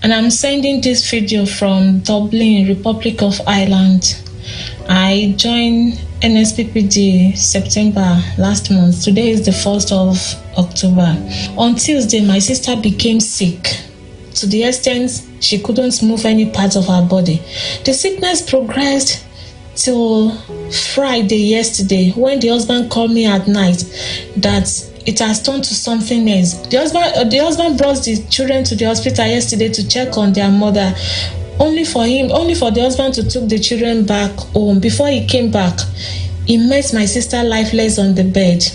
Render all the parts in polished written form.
and I'm sending this video from Dublin, Republic of Ireland. I joined NSPPD September last month. Today is the 1st of October. On Tuesday, my sister became sick to the extent she couldn't move any part of her body. The sickness progressed till Friday yesterday, when the husband called me at night that it has turned to something else. The husband brought the children to the hospital yesterday to check on their mother, only for the husband to take the children back home. Before he came back, he met my sister lifeless on the bed.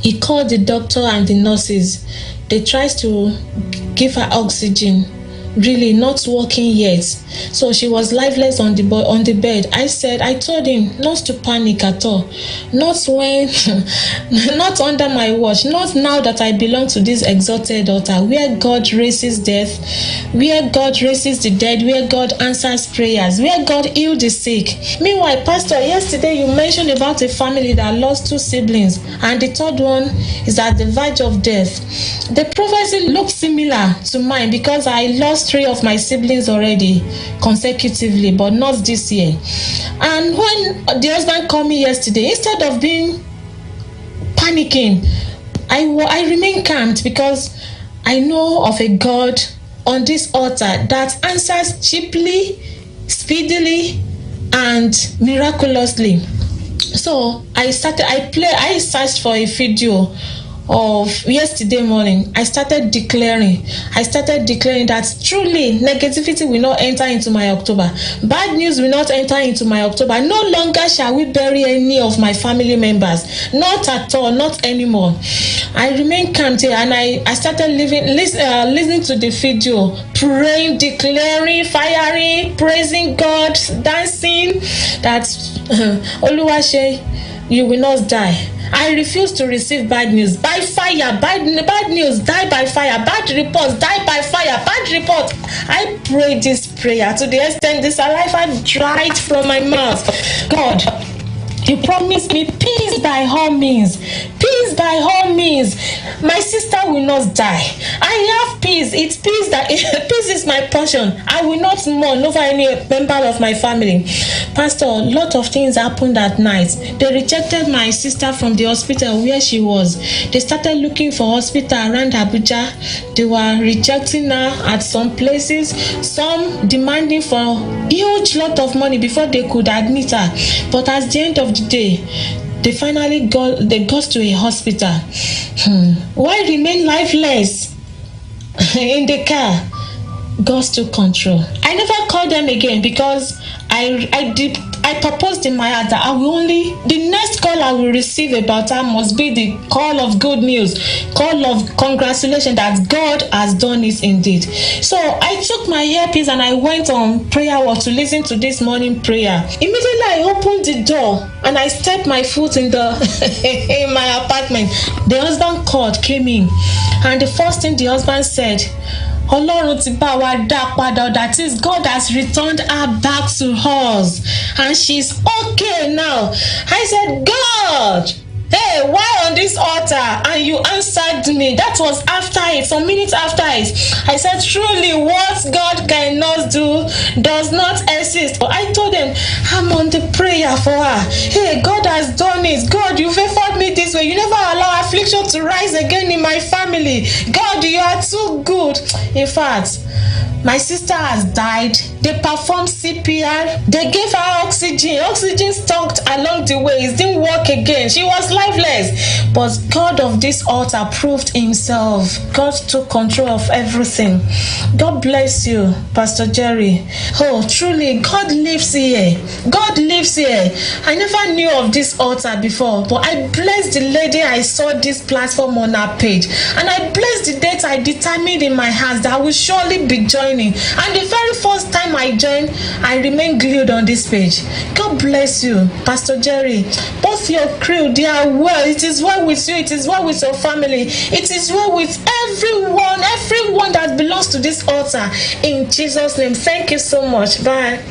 He called the doctor and the nurses. They tried to give her oxygen, really not working yet. So she was lifeless on the bed. I told him not to panic at all. Not under my watch. Not now that I belong to this exalted altar, where God raises death, where God raises the dead, where God answers prayers, where God heals the sick. Meanwhile, Pastor, yesterday you mentioned about a family that lost 2 siblings, and the third one is at the verge of death. The prophecy looks similar to mine, because I lost 3 of my siblings already consecutively, but not this year. And when the husband called me yesterday, instead of being panicking, I remain calm, because I know of a God on this altar that answers cheaply, speedily, and miraculously. So I searched for a video of yesterday morning. I started declaring that truly negativity will not enter into my October. Bad news will not enter into my October. No longer shall we bury any of my family members. Not at all, not anymore. I remain calm here, and I started listening to the video, praying, declaring, firing, praising God, dancing, that Oluwase, you will not die. I refuse to receive bad news. By fire, bad news, die by fire. Bad reports, die by fire. Bad report. I pray this prayer to the extent the saliva dried from my mouth. God, you promised me peace by all means. Peace by all means. My sister will not die. I have peace. It's peace peace is my portion. I will not mourn over any member of my family. Pastor, a lot of things happened that night. They rejected my sister from the hospital where she was. They started looking for hospital around Abuja. They were rejecting her at some places, some demanding for huge lot of money before they could admit her. But at the end of the day, they finally got to a hospital. Why remain lifeless in the car? God took control. I never called them again, because I proposed in my heart that the next call I will receive about her must be the call of good news, call of congratulations that God has done it indeed. So I took my earpiece and I went on prayer walk to listen to this morning prayer. Immediately I opened the door and I stepped my foot in in my apartment. The husband came in, and the first thing the husband said, that is, God has returned her back to us and she's okay now. I said, God, hey, why on this altar? And you answered me. That was after it, some minutes after it. I said, truly, what God cannot do does not exist. I told them, I'm on the prayer for her. Hey, God has done it. God, you favored me this way. You never allow affliction to rise again in my family. God, you are too good. In fact, my sister has died. They performed CPR. They gave her oxygen. Oxygen stopped along the way. It didn't work again. She was lifeless. But God of this altar proved himself. God took control of everything. God bless you, Pastor Jerry. Oh, truly, God lives here. God lives here. I never knew of this altar before, but I blessed the lady I saw this platform on her page. And I blessed the date I determined in my heart that I will surely be joining. And the very first time I joined, I remained glued on this page. God bless you, Pastor Jerry. Both your crew, they are well. It is well with you. It is well with your family. It is well with everyone that belongs to this altar. In Jesus' name, thank you so much. Bye.